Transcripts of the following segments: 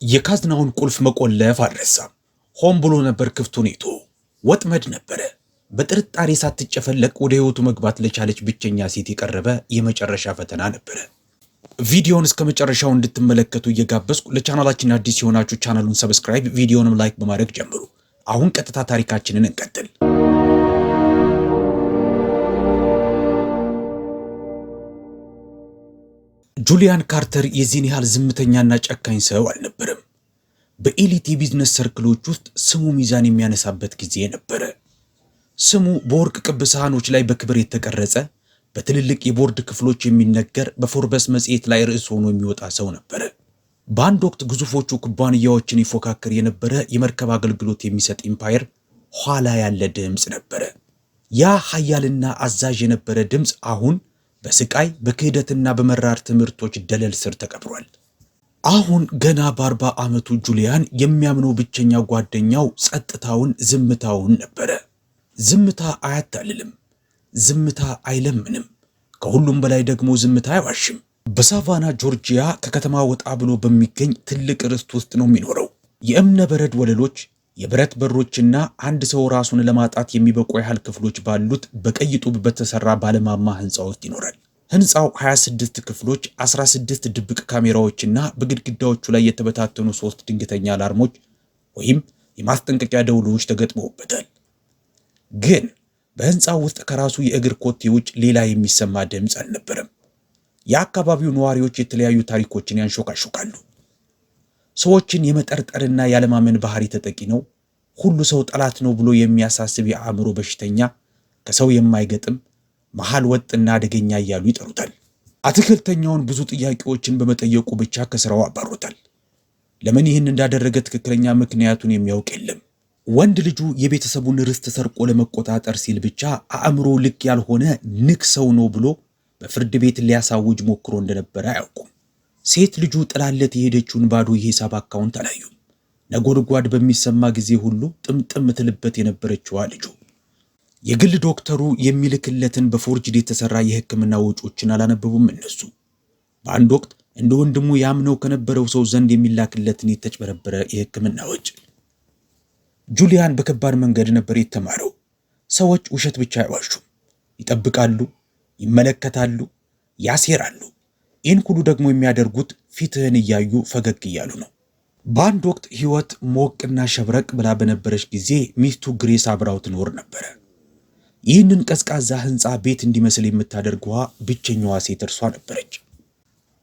የካዝናውን ቁልፍ መቆለፍ አልረሳም። ሆን ብሎ ነበር ክፍቱን ይቶ ወጥመድ ነበረ። በጥርጣሬ ሳትጨፈለቅ ወደ ህይወቱ መግባት ለቻለች ብቸኛ ሴት የቀረበ የመጨረሻ ፈተና ነበረ። ቪዲዮውን እስከ መጨረሻው እንድትመለከቱ እየጋበዝኩ ለቻናላችን አዲስ የሆናችሁ ቻናሉን ሰብስክራይብ፣ ቪዲዮንም ላይክ በማድረግ ጀምሩ። አሁን ቀጥታ ታሪካችንን እንቀጥል። ጁሊያን ካርተር የዚህን ያህል ዝምተኛና ጨካኝ ሰው አልነበረም። በኤሊት የቢዝነስ ሰርክሎች ውስጥ ስሙ ሚዛን የሚያነሳበት ጊዜ ነበረ። ስሙ በወርቅ ቅብ ሳህኖች ላይ በክብር የተቀረጸ፣ በትልልቅ የቦርድ ክፍሎች የሚነገር፣ በፎርበስ መጽሔት ላይ ርዕስ ሆኖ የሚወጣ ሰው ነበረ። በአንድ ወቅት ግዙፎቹ ኩባንያዎችን ይፎካከር የነበረ የመርከብ አገልግሎት የሚሰጥ ኢምፓየር ኋላ ያለ ድምፅ ነበረ። ያ ኃያልና አዛዥ የነበረ ድምፅ አሁን በስቃይ በክህደትና በመራር ትምህርቶች ደለል ስር ተቀብሯል። አሁን ገና በ40 ዓመቱ ጁሊያን የሚያምነው ብቸኛ ጓደኛው ጸጥታውን፣ ዝምታውን ነበረ። ዝምታ አያታልልም፣ ዝምታ አይለምንም፣ ከሁሉም በላይ ደግሞ ዝምታ አይዋሽም። በሳቫና ጆርጂያ ከከተማ ወጣ ብሎ በሚገኝ ትልቅ ርስት ውስጥ ነው የሚኖረው። የእብነ በረድ ወለሎች፣ የብረት በሮችና አንድ ሰው ራሱን ለማጣት የሚበቁ ያህል ክፍሎች ባሉት በቀይ ጡብ በተሰራ ባለማማ ህንፃ ውስጥ ይኖራል። ህንፃው 26 ክፍሎች፣ 16 ድብቅ ካሜራዎችና በግድግዳዎቹ ላይ የተበታተኑ 3 ድንገተኛ አላርሞች ወይም የማስጠንቀቂያ ደውሎች ተገጥመውበታል። ግን በህንፃው ውስጥ ከራሱ የእግር ኮቴ ውጭ ሌላ የሚሰማ ድምፅ አልነበረም። የአካባቢው ነዋሪዎች የተለያዩ ታሪኮችን ያንሾካሾካሉ። ሰዎችን የመጠርጠርና ያለማመን ባህሪ ተጠቂ ነው። ሁሉ ሰው ጠላት ነው ብሎ የሚያሳስብ የአእምሮ በሽተኛ፣ ከሰው የማይገጥም መሃል ወጥና አደገኛ እያሉ ይጠሩታል። አትክልተኛውን ብዙ ጥያቄዎችን በመጠየቁ ብቻ ከስራው አባሮታል። ለምን ይህን እንዳደረገ ትክክለኛ ምክንያቱን የሚያውቅ የለም። ወንድ ልጁ የቤተሰቡን ርስት ሰርቆ ለመቆጣጠር ሲል ብቻ አእምሮ ልክ ያልሆነ ንክ ሰው ነው ብሎ በፍርድ ቤት ሊያሳውጅ ሞክሮ እንደነበረ አያውቁም። ሴት ልጁ ጥላለት የሄደችውን ባዶ የሂሳብ አካውንት አላዩም። ነጎድጓድ በሚሰማ ጊዜ ሁሉ ጥምጥም ትልበት የነበረችዋ ልጁ። የግል ዶክተሩ የሚልክለትን በፎርጅድ የተሰራ የሕክምና ወጪዎችን አላነበቡም እነሱ። በአንድ ወቅት እንደ ወንድሙ ያምነው ከነበረው ሰው ዘንድ የሚላክለትን የተጭበረበረ የሕክምና ወጪ። ጁሊያን በከባድ መንገድ ነበር የተማረው። ሰዎች ውሸት ብቻ አይዋሹም። ይጠብቃሉ፣ ይመለከታሉ፣ ያሴራሉ። ይህን ሁሉ ደግሞ የሚያደርጉት ፊትህን እያዩ ፈገግ እያሉ ነው። በአንድ ወቅት ህይወት ሞቅና ሸብረቅ ብላ በነበረች ጊዜ ሚስቱ ግሬስ አብራው ትኖር ነበረ። ይህንን ቀዝቃዛ ህንፃ ቤት እንዲመስል የምታደርገዋ ብቸኛዋ ሴት እርሷ ነበረች።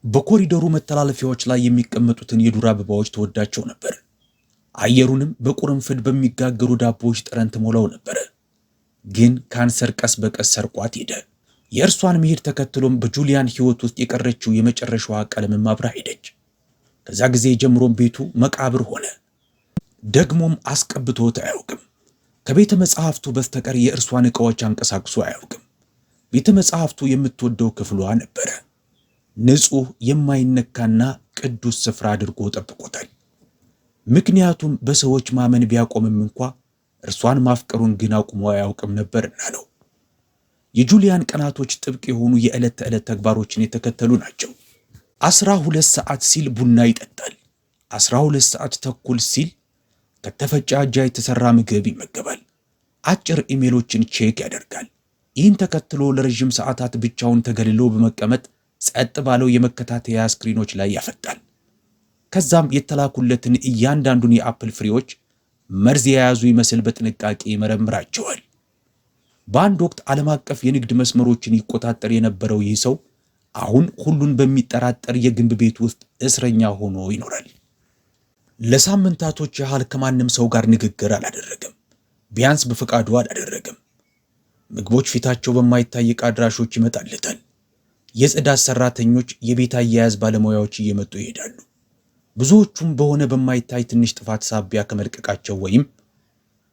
በኮሪደሩ መተላለፊያዎች ላይ የሚቀመጡትን የዱር አበባዎች ተወዳቸው ነበር። አየሩንም በቁርንፍድ በሚጋገሩ ዳቦዎች ጠረን ትሞላው ነበረ። ግን ካንሰር ቀስ በቀስ ሰርቋት ሄደ። የእርሷን መሄድ ተከትሎም በጁሊያን ህይወት ውስጥ የቀረችው የመጨረሻዋ ቀለምም አብራ ሄደች። ከዛ ጊዜ ጀምሮም ቤቱ መቃብር ሆነ። ደግሞም አስቀብቶት አያውቅም። ከቤተ መጻሕፍቱ በስተቀር የእርሷን ዕቃዎች አንቀሳቅሶ አያውቅም። ቤተ መጻሕፍቱ የምትወደው ክፍሏ ነበረ። ንጹሕ የማይነካና ቅዱስ ስፍራ አድርጎ ጠብቆታል። ምክንያቱም በሰዎች ማመን ቢያቆምም እንኳ እርሷን ማፍቀሩን ግን አቁሞ አያውቅም ነበርና ነው። የጁሊያን ቀናቶች ጥብቅ የሆኑ የዕለት ተዕለት ተግባሮችን የተከተሉ ናቸው። 12 ሰዓት ሲል ቡና ይጠጣል። 12 ሰዓት ተኩል ሲል ከተፈጨ አጃ የተሰራ ምግብ ይመገባል። አጭር ኢሜሎችን ቼክ ያደርጋል። ይህን ተከትሎ ለረዥም ሰዓታት ብቻውን ተገልሎ በመቀመጥ ጸጥ ባለው የመከታተያ ስክሪኖች ላይ ያፈጣል። ከዛም የተላኩለትን እያንዳንዱን የአፕል ፍሬዎች መርዝ የያዙ ይመስል በጥንቃቄ ይመረምራቸዋል። በአንድ ወቅት ዓለም አቀፍ የንግድ መስመሮችን ይቆጣጠር የነበረው ይህ ሰው አሁን ሁሉን በሚጠራጠር የግንብ ቤት ውስጥ እስረኛ ሆኖ ይኖራል። ለሳምንታቶች ያህል ከማንም ሰው ጋር ንግግር አላደረገም። ቢያንስ በፈቃዱ አላደረገም። ምግቦች ፊታቸው በማይታይ አድራሾች ይመጣለታል። የጽዳት ሰራተኞች፣ የቤት አያያዝ ባለሙያዎች እየመጡ ይሄዳሉ። ብዙዎቹም በሆነ በማይታይ ትንሽ ጥፋት ሳቢያ ከመልቀቃቸው ወይም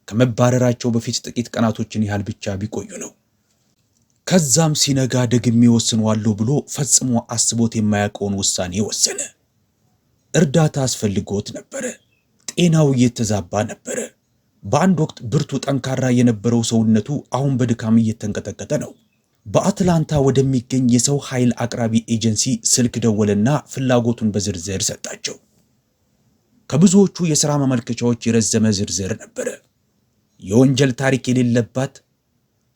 ከመባረራቸው በፊት ጥቂት ቀናቶችን ያህል ብቻ ቢቆዩ ነው። ከዛም ሲነጋ ደግሜ ወስነዋለሁ ብሎ ፈጽሞ አስቦት የማያውቀውን ውሳኔ ወሰነ። እርዳታ አስፈልጎት ነበረ። ጤናው እየተዛባ ነበረ። በአንድ ወቅት ብርቱ ጠንካራ የነበረው ሰውነቱ አሁን በድካም እየተንቀጠቀጠ ነው። በአትላንታ ወደሚገኝ የሰው ኃይል አቅራቢ ኤጀንሲ ስልክ ደወለና ፍላጎቱን በዝርዝር ሰጣቸው። ከብዙዎቹ የሥራ ማመልከቻዎች የረዘመ ዝርዝር ነበረ። የወንጀል ታሪክ የሌለባት፣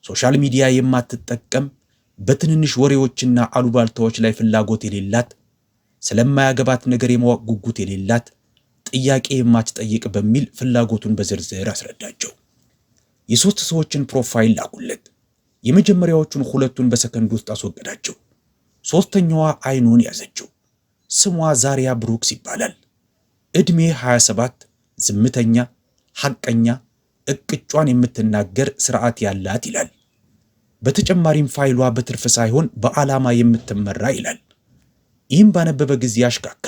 ሶሻል ሚዲያ የማትጠቀም፣ በትንንሽ ወሬዎችና አሉባልታዎች ላይ ፍላጎት የሌላት፣ ስለማያገባት ነገር የማወቅ ጉጉት የሌላት፣ ጥያቄ የማትጠይቅ በሚል ፍላጎቱን በዝርዝር አስረዳቸው። የሶስት ሰዎችን ፕሮፋይል ላኩለት። የመጀመሪያዎቹን ሁለቱን በሰከንድ ውስጥ አስወገዳቸው። ሶስተኛዋ አይኑን ያዘችው። ስሟ ዛሪያ ብሩክስ ይባላል። ዕድሜ 27፣ ዝምተኛ፣ ሐቀኛ፣ እቅጯን የምትናገር ስርዓት ያላት ይላል። በተጨማሪም ፋይሏ በትርፍ ሳይሆን በዓላማ የምትመራ ይላል። ይህም ባነበበ ጊዜ አሽካካ።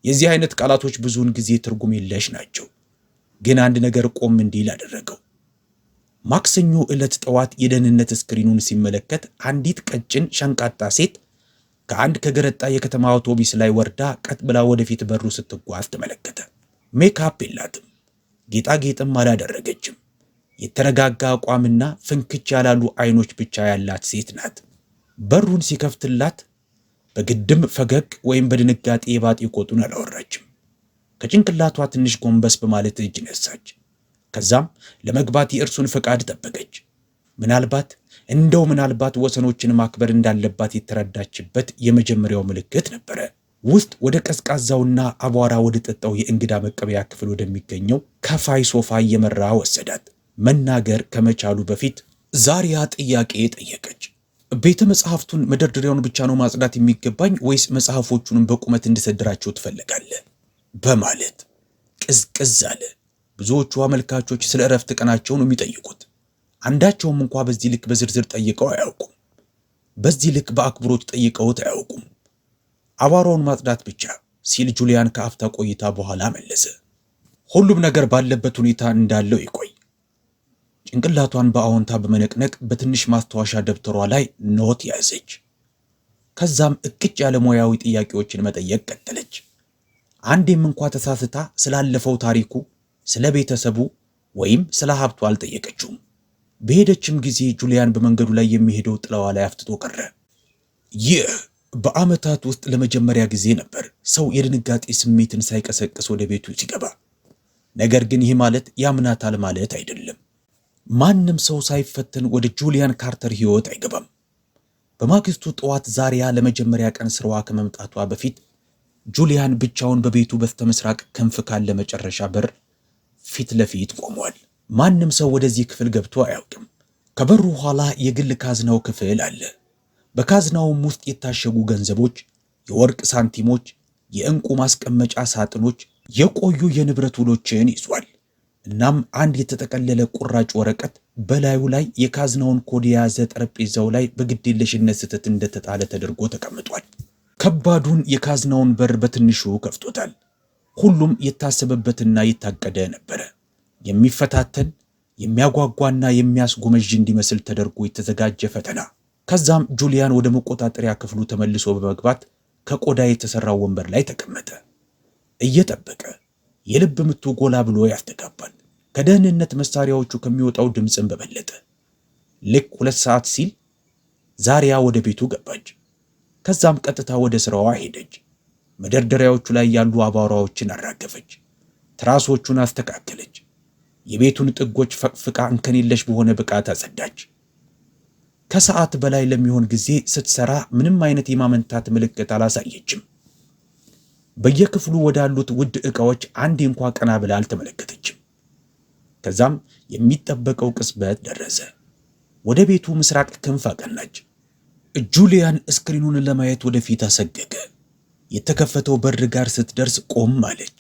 የዚህ አይነት ቃላቶች ብዙውን ጊዜ ትርጉም የለሽ ናቸው። ግን አንድ ነገር ቆም እንዲል አደረገው። ማክሰኞ ዕለት ጠዋት የደህንነት ስክሪኑን ሲመለከት አንዲት ቀጭን ሸንቃጣ ሴት ከአንድ ከገረጣ የከተማ አውቶቡስ ላይ ወርዳ ቀጥ ብላ ወደፊት በሩ ስትጓዝ ተመለከተ። ሜካፕ የላትም፣ ጌጣጌጥም አላደረገችም። የተረጋጋ አቋምና ፍንክች ያላሉ አይኖች ብቻ ያላት ሴት ናት። በሩን ሲከፍትላት በግድም ፈገግ ወይም በድንጋጤ የባጤ ቆጡን አላወራችም። ከጭንቅላቷ ትንሽ ጎንበስ በማለት እጅ ነሳች። ከዛም ለመግባት የእርሱን ፈቃድ ጠበቀች። ምናልባት ወሰኖችን ማክበር እንዳለባት የተረዳችበት የመጀመሪያው ምልክት ነበረ። ውስጥ ወደ ቀዝቃዛውና አቧራ ወደ ጠጣው የእንግዳ መቀበያ ክፍል ወደሚገኘው ከፋይ ሶፋ እየመራ ወሰዳት። መናገር ከመቻሉ በፊት ዛሪያ ጥያቄ ጠየቀች። ቤተ መጽሐፍቱን መደርደሪያውን ብቻ ነው ማጽዳት የሚገባኝ ወይስ መጽሐፎቹንም በቁመት እንድሰድራቸው ትፈልጋለህ? በማለት ቅዝቅዝ አለ። ብዙዎቹ አመልካቾች ስለ እረፍት ቀናቸው ነው የሚጠይቁት። አንዳቸውም እንኳ በዚህ ልክ በዝርዝር ጠይቀው አያውቁም። በዚህ ልክ በአክብሮት ጠይቀውት አያውቁም። አቧራውን ማጽዳት ብቻ ሲል ጁሊያን ከአፍታ ቆይታ በኋላ መለሰ። ሁሉም ነገር ባለበት ሁኔታ እንዳለው ይቆይ። ጭንቅላቷን በአዎንታ በመነቅነቅ በትንሽ ማስታወሻ ደብተሯ ላይ ኖት ያዘች። ከዛም እቅጭ ያለ ሙያዊ ጥያቄዎችን መጠየቅ ቀጠለች። አንዴም እንኳ ተሳስታ ስላለፈው ታሪኩ፣ ስለ ቤተሰቡ ወይም ስለ ሀብቱ አልጠየቀችውም። በሄደችም ጊዜ ጁሊያን በመንገዱ ላይ የሚሄደው ጥላዋ ላይ አፍጥጦ ቀረ። ይህ በዓመታት ውስጥ ለመጀመሪያ ጊዜ ነበር ሰው የድንጋጤ ስሜትን ሳይቀሰቅስ ወደ ቤቱ ሲገባ። ነገር ግን ይህ ማለት ያምናታል ማለት አይደለም። ማንም ሰው ሳይፈተን ወደ ጁሊያን ካርተር ሕይወት አይገባም። በማግስቱ ጠዋት ዛሪያ ለመጀመሪያ ቀን ስራዋ ከመምጣቷ በፊት ጁሊያን ብቻውን በቤቱ በስተምስራቅ ክንፍ ካለ መጨረሻ በር ፊት ለፊት ቆሟል። ማንም ሰው ወደዚህ ክፍል ገብቶ አያውቅም። ከበሩ ኋላ የግል ካዝናው ክፍል አለ። በካዝናውም ውስጥ የታሸጉ ገንዘቦች፣ የወርቅ ሳንቲሞች፣ የዕንቁ ማስቀመጫ ሳጥኖች፣ የቆዩ የንብረት ውሎችን ይዟል። እናም አንድ የተጠቀለለ ቁራጭ ወረቀት በላዩ ላይ የካዝናውን ኮድ የያዘ ጠረጴዛው ላይ በግዴለሽነት ስህተት እንደተጣለ ተደርጎ ተቀምጧል። ከባዱን የካዝናውን በር በትንሹ ከፍቶታል። ሁሉም የታሰበበትና የታቀደ ነበረ። የሚፈታተን፣ የሚያጓጓና የሚያስጎመዥ እንዲመስል ተደርጎ የተዘጋጀ ፈተና። ከዛም ጁሊያን ወደ መቆጣጠሪያ ክፍሉ ተመልሶ በመግባት ከቆዳ የተሰራው ወንበር ላይ ተቀመጠ። እየጠበቀ የልብ ምቱ ጎላ ብሎ ያስተጋባል። ከደህንነት መሳሪያዎቹ ከሚወጣው ድምፅን በበለጠ። ልክ 2 ሰዓት ሲል ዛሪያ ወደ ቤቱ ገባች። ከዛም ቀጥታ ወደ ስራዋ ሄደች። መደርደሪያዎቹ ላይ ያሉ አቧራዎችን አራገፈች። ትራሶቹን አስተካከለች። የቤቱን ጥጎች ፈቅፍቃ እንከን የለሽ በሆነ ብቃት አጸዳች። ከሰዓት በላይ ለሚሆን ጊዜ ስትሰራ ምንም አይነት የማመንታት ምልክት አላሳየችም። በየክፍሉ ወዳሉት ውድ ዕቃዎች አንዴ እንኳ ቀና ብላ አልተመለከተችም። ከዛም የሚጠበቀው ቅጽበት ደረሰ። ወደ ቤቱ ምስራቅ ክንፍ አቀናች። ጁሊያን ስክሪኑን ለማየት ወደፊት አሰገገ። የተከፈተው በር ጋር ስትደርስ ቆም አለች።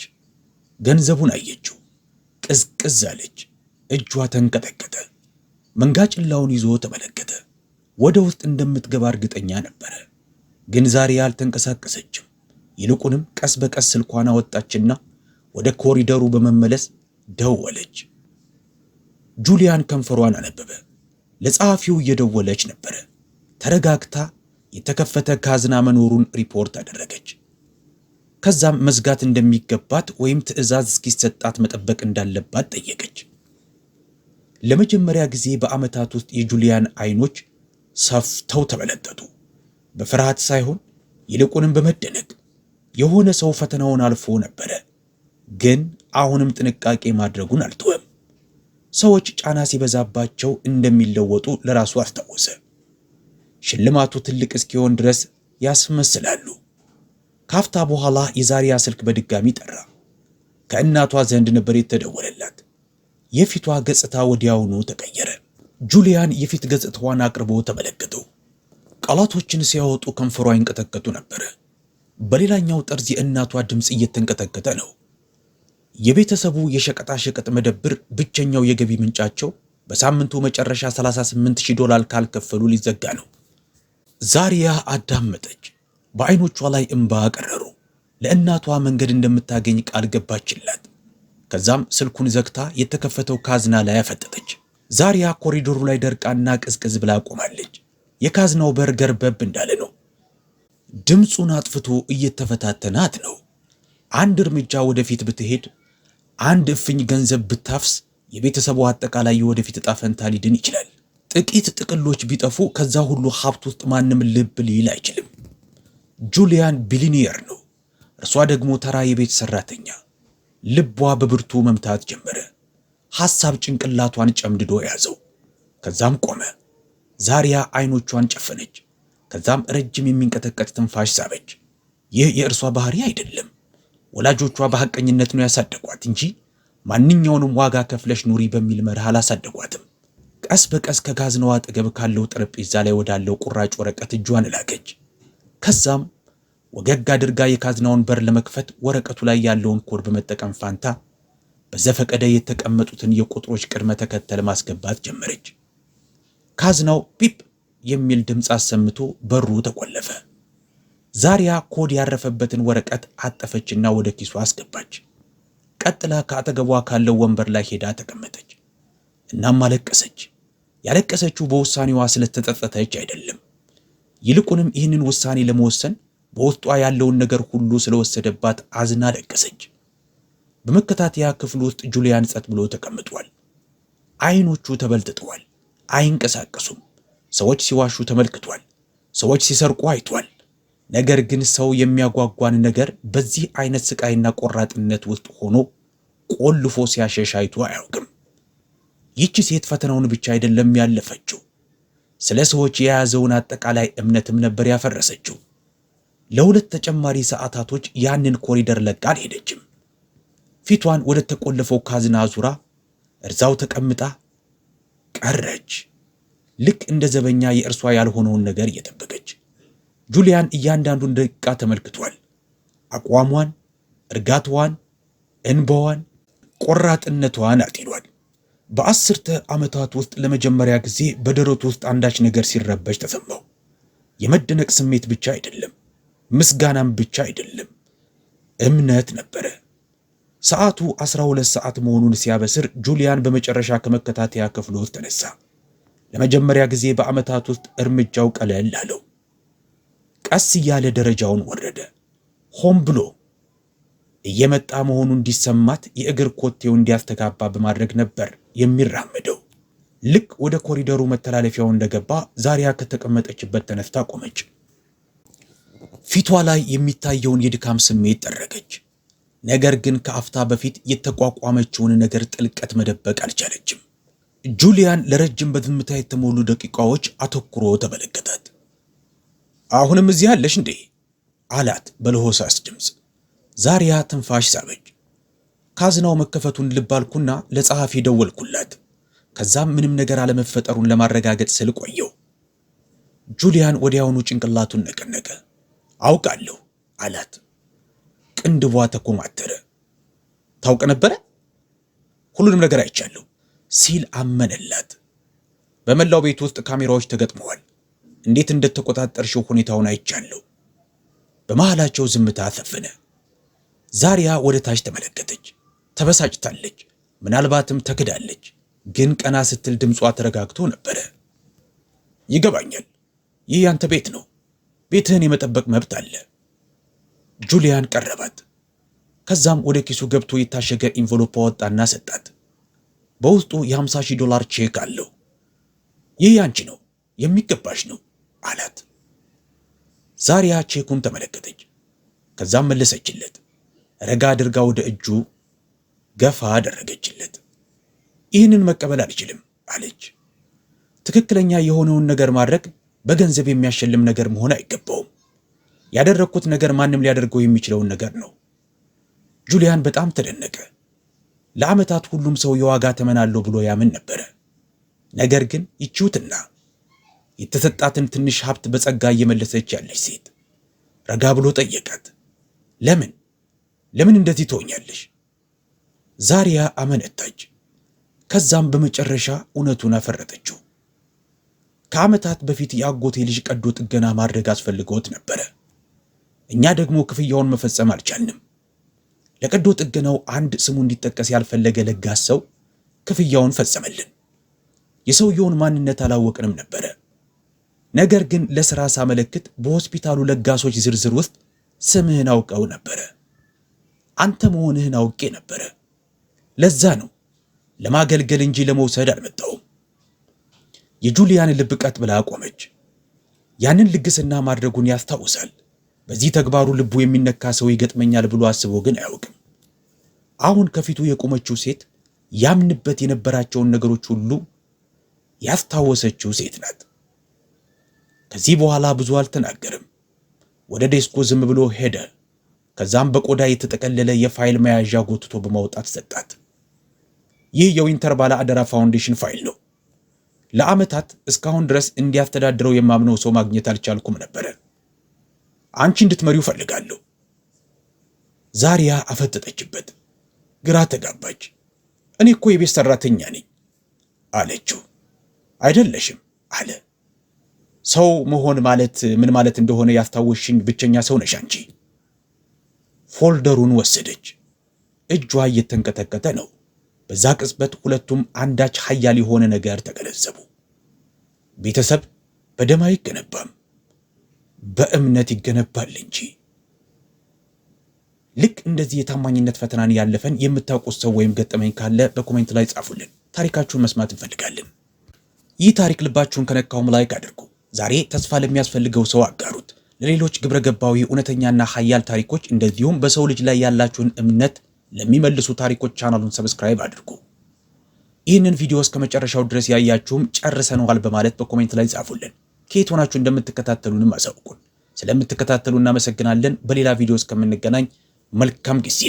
ገንዘቡን አየችው። ቅዝቅዝ አለች። እጇ ተንቀጠቀጠ። መንጋጭላውን ይዞ ተመለከተ። ወደ ውስጥ እንደምትገባ እርግጠኛ ነበረ። ግን ዛሪያ አልተንቀሳቀሰችም። ይልቁንም ቀስ በቀስ ስልኳን አወጣችና ወደ ኮሪደሩ በመመለስ ደወለች። ጁሊያን ከንፈሯን አነበበ። ለጸሐፊው እየደወለች ነበረ። ተረጋግታ የተከፈተ ካዝና መኖሩን ሪፖርት አደረገች። ከዛም መዝጋት እንደሚገባት ወይም ትዕዛዝ እስኪሰጣት መጠበቅ እንዳለባት ጠየቀች። ለመጀመሪያ ጊዜ በዓመታት ውስጥ የጁሊያን አይኖች ሰፍተው ተመለከቱ። በፍርሃት ሳይሆን ይልቁንም በመደነቅ። የሆነ ሰው ፈተናውን አልፎ ነበረ። ግን አሁንም ጥንቃቄ ማድረጉን አልተወም። ሰዎች ጫና ሲበዛባቸው እንደሚለወጡ ለራሱ አስታወሰ። ሽልማቱ ትልቅ እስኪሆን ድረስ ያስመስላሉ። ካፍታ በኋላ የዛሪያ ስልክ በድጋሚ ጠራ። ከእናቷ ዘንድ ነበር የተደወለላት። የፊቷ ገጽታ ወዲያውኑ ተቀየረ። ጁሊያን የፊት ገጽታዋን አቅርቦ ተመለከተው። ቃላቶችን ሲያወጡ ከንፈሯ ይንቀጠቀጡ ነበር። በሌላኛው ጠርዝ የእናቷ ድምፅ እየተንቀጠቀጠ ነው። የቤተሰቡ የሸቀጣሸቀጥ መደብር ብቸኛው የገቢ ምንጫቸው በሳምንቱ መጨረሻ $38,000 ካልከፈሉ ሊዘጋ ነው። ዛሪያ አዳመጠች። በዓይኖቿ ላይ እንባ ቀረሩ። ለእናቷ መንገድ እንደምታገኝ ቃል ገባችላት። ከዛም ስልኩን ዘግታ የተከፈተው ካዝና ላይ አፈጠጠች። ዛሪያ ኮሪዶሩ ላይ ደርቃና ቅዝቅዝ ብላ ቆማለች። የካዝናው በር ገርበብ እንዳለ ነው። ድምፁን አጥፍቶ እየተፈታተናት ነው። አንድ እርምጃ ወደፊት ብትሄድ፣ አንድ እፍኝ ገንዘብ ብታፍስ የቤተሰቡ አጠቃላይ የወደፊት ዕጣ ፈንታ ሊድን ይችላል። ጥቂት ጥቅሎች ቢጠፉ ከዛ ሁሉ ሀብት ውስጥ ማንም ልብ ሊል አይችልም። ጁሊያን ቢሊኒየር ነው፣ እርሷ ደግሞ ተራ የቤት ሰራተኛ። ልቧ በብርቱ መምታት ጀመረ። ሐሳብ ጭንቅላቷን ጨምድዶ ያዘው። ከዛም ቆመ። ዛሪያ አይኖቿን ጨፈነች። ከዛም ረጅም የሚንቀጠቀጥ ትንፋሽ ሳበች። ይህ የእርሷ ባህሪ አይደለም። ወላጆቿ በሐቀኝነት ነው ያሳደጓት እንጂ ማንኛውንም ዋጋ ከፍለሽ ኑሪ በሚል መርህ አላሳደጓትም። ቀስ በቀስ ከጋዝናዋ አጠገብ ካለው ጠረጴዛ ላይ ወዳለው ቁራጭ ወረቀት እጇን ላከች። ከዛም ወገግ አድርጋ የካዝናውን በር ለመክፈት ወረቀቱ ላይ ያለውን ኮድ በመጠቀም ፋንታ በዘፈቀደ የተቀመጡትን የቁጥሮች ቅድመ ተከተል ማስገባት ጀመረች። ካዝናው ፒፕ የሚል ድምፅ አሰምቶ በሩ ተቆለፈ። ዛሪያ ኮድ ያረፈበትን ወረቀት አጠፈችና ወደ ኪሷ አስገባች። ቀጥላ ከአጠገቧ ካለው ወንበር ላይ ሄዳ ተቀመጠች። እናም አለቀሰች። ያለቀሰችው በውሳኔዋ ስለተጸጸተች አይደለም። ይልቁንም ይህንን ውሳኔ ለመወሰን በውስጧ ያለውን ነገር ሁሉ ስለወሰደባት አዝና ለቀሰች። በመከታተያ ክፍል ውስጥ ጁሊያን ጸጥ ብሎ ተቀምጧል። አይኖቹ ተበልጥጠዋል፣ አይንቀሳቀሱም። ሰዎች ሲዋሹ ተመልክቷል። ሰዎች ሲሰርቁ አይቷል። ነገር ግን ሰው የሚያጓጓን ነገር በዚህ አይነት ስቃይና ቆራጥነት ውስጥ ሆኖ ቆልፎ ሲያሸሽ አይቶ አያውቅም። ይህች ሴት ፈተናውን ብቻ አይደለም ያለፈችው፣ ስለ ሰዎች የያዘውን አጠቃላይ እምነትም ነበር ያፈረሰችው። ለሁለት ተጨማሪ ሰዓታቶች ያንን ኮሪደር ለቃ አልሄደችም። ፊቷን ወደ ተቆለፈው ካዝና ዙራ እርዛው ተቀምጣ ቀረች። ልክ እንደ ዘበኛ የእርሷ ያልሆነውን ነገር እየጠበቀች። ጁሊያን እያንዳንዱን ደቂቃ ተመልክቷል። አቋሟን፣ እርጋታዋን፣ እንባዋን፣ ቆራጥነቷን አጢኗል። በአስርተ ዓመታት ውስጥ ለመጀመሪያ ጊዜ በደረቱ ውስጥ አንዳች ነገር ሲረበሽ ተሰማው። የመደነቅ ስሜት ብቻ አይደለም፣ ምስጋናም ብቻ አይደለም፣ እምነት ነበረ። ሰዓቱ 12 ሰዓት መሆኑን ሲያበስር ጁሊያን በመጨረሻ ከመከታተያ ክፍሉ ውስጥ ተነሳ። ለመጀመሪያ ጊዜ በዓመታት ውስጥ እርምጃው ቀለል አለው። ቀስ እያለ ደረጃውን ወረደ። ሆን ብሎ እየመጣ መሆኑ እንዲሰማት የእግር ኮቴው እንዲያስተጋባ በማድረግ ነበር የሚራመደው። ልክ ወደ ኮሪደሩ መተላለፊያው እንደገባ ዛሪያ ከተቀመጠችበት ተነስታ ቆመች። ፊቷ ላይ የሚታየውን የድካም ስሜት ጠረገች። ነገር ግን ከአፍታ በፊት የተቋቋመችውን ነገር ጥልቀት መደበቅ አልቻለችም። ጁሊያን ለረጅም በዝምታ የተሞሉ ደቂቃዎች አተኩሮ ተመለከታት። አሁንም እዚህ አለሽ እንዴ? አላት በለሆሳስ ድምፅ። ዛሪያ ትንፋሽ ሳበች። ካዝናው መከፈቱን ልብ አልኩና ለጸሐፊ ደወልኩላት። ከዛም ምንም ነገር አለመፈጠሩን ለማረጋገጥ ስል ቆየው። ጁሊያን ወዲያውኑ ጭንቅላቱን ነቀነቀ። አውቃለሁ አላት። ቅንድቧ ተኮማተረ። ታውቅ ነበረ? ሁሉንም ነገር አይቻለሁ ሲል አመነላት። በመላው ቤት ውስጥ ካሜራዎች ተገጥመዋል። እንዴት እንደተቆጣጠርሽው ሁኔታውን አይቻለሁ። በመሃላቸው ዝምታ ሰፈነ። ዛሪያ ወደ ታች ተመለከተች። ተበሳጭታለች፣ ምናልባትም ተክዳለች። ግን ቀና ስትል ድምጿ ተረጋግቶ ነበረ። ይገባኛል፣ ይህ ያንተ ቤት ነው። ቤትህን የመጠበቅ መብት አለ። ጁሊያን ቀረባት። ከዛም ወደ ኪሱ ገብቶ የታሸገ ኢንቨሎፕ አወጣና ሰጣት። በውስጡ $50,000 ቼክ አለው። ይህ ያንቺ ነው፣ የሚገባሽ ነው አላት። ዛሪያ ቼኩን ተመለከተች። ከዛም መለሰችለት። ረጋ አድርጋ ወደ እጁ ገፋ አደረገችለት። ይህንን መቀበል አልችልም አለች። ትክክለኛ የሆነውን ነገር ማድረግ በገንዘብ የሚያሸልም ነገር መሆን አይገባውም። ያደረግኩት ነገር ማንም ሊያደርገው የሚችለውን ነገር ነው። ጁሊያን በጣም ተደነቀ። ለዓመታት ሁሉም ሰው የዋጋ ተመን አለው ብሎ ያምን ነበረ። ነገር ግን ይቺውትና የተሰጣትን ትንሽ ሀብት በጸጋ እየመለሰች ያለች ሴት ረጋ ብሎ ጠየቃት። ለምን እንደዚህ ትሆኛለሽ? ዛሪያ አመነታች። ከዛም በመጨረሻ እውነቱን አፈረጠችው። ከዓመታት በፊት የአጎቴ ልጅ ቀዶ ጥገና ማድረግ አስፈልገውት ነበረ። እኛ ደግሞ ክፍያውን መፈጸም አልቻልንም። ለቀዶ ጥገናው አንድ ስሙ እንዲጠቀስ ያልፈለገ ለጋስ ሰው ክፍያውን ፈጸመልን። የሰውየውን ማንነት አላወቅንም ነበረ። ነገር ግን ለሥራ ሳመለክት በሆስፒታሉ ለጋሶች ዝርዝር ውስጥ ስምህን አውቀው ነበረ። አንተ መሆንህን አውቄ ነበረ። ለዛ ነው ለማገልገል እንጂ ለመውሰድ አልመጣሁም። የጁሊያን ልብ ቀጥ ብላ ቆመች። ያንን ልግስና ማድረጉን ያስታውሳል። በዚህ ተግባሩ ልቡ የሚነካ ሰው ይገጥመኛል ብሎ አስቦ ግን አያውቅም። አሁን ከፊቱ የቆመችው ሴት ያምንበት የነበራቸውን ነገሮች ሁሉ ያስታወሰችው ሴት ናት። ከዚህ በኋላ ብዙ አልተናገርም። ወደ ዴስኩ ዝም ብሎ ሄደ። ከዛም በቆዳ የተጠቀለለ የፋይል መያዣ ጎትቶ በማውጣት ሰጣት። ይህ የዊንተር ባለ አደራ ፋውንዴሽን ፋይል ነው። ለዓመታት እስካሁን ድረስ እንዲያስተዳድረው የማምነው ሰው ማግኘት አልቻልኩም ነበረ። አንቺ እንድትመሪው ፈልጋለሁ። ዛሪያ አፈጠጠችበት። ግራ ተጋባች። እኔ እኮ የቤት ሰራተኛ ነኝ አለችው። አይደለሽም አለ። ሰው መሆን ማለት ምን ማለት እንደሆነ ያስታወሽኝ ብቸኛ ሰው ነሽ አንቺ። ፎልደሩን ወሰደች። እጇ እየተንቀጠቀጠ ነው። በዛ ቅጽበት ሁለቱም አንዳች ኃያል የሆነ ነገር ተገነዘቡ። ቤተሰብ በደም አይገነባም፣ በእምነት ይገነባል እንጂ። ልክ እንደዚህ የታማኝነት ፈተናን ያለፈን የምታውቁት ሰው ወይም ገጠመኝ ካለ በኮሜንት ላይ ጻፉልን። ታሪካችሁን መስማት እንፈልጋለን። ይህ ታሪክ ልባችሁን ከነካውም ላይክ አድርጉ። ዛሬ ተስፋ ለሚያስፈልገው ሰው አጋሩት። ለሌሎች ግብረገባዊ እውነተኛና ኃያል ታሪኮች እንደዚሁም በሰው ልጅ ላይ ያላችሁን እምነት ለሚመልሱ ታሪኮች ቻናሉን ሰብስክራይብ አድርጉ። ይህንን ቪዲዮ እስከ መጨረሻው ድረስ ያያችሁም ጨርሰነዋል በማለት በኮሜንት ላይ ጻፉልን። ከየት ሆናችሁ እንደምትከታተሉንም አሳውቁን። ስለምትከታተሉ እናመሰግናለን። በሌላ ቪዲዮ እስከምንገናኝ መልካም ጊዜ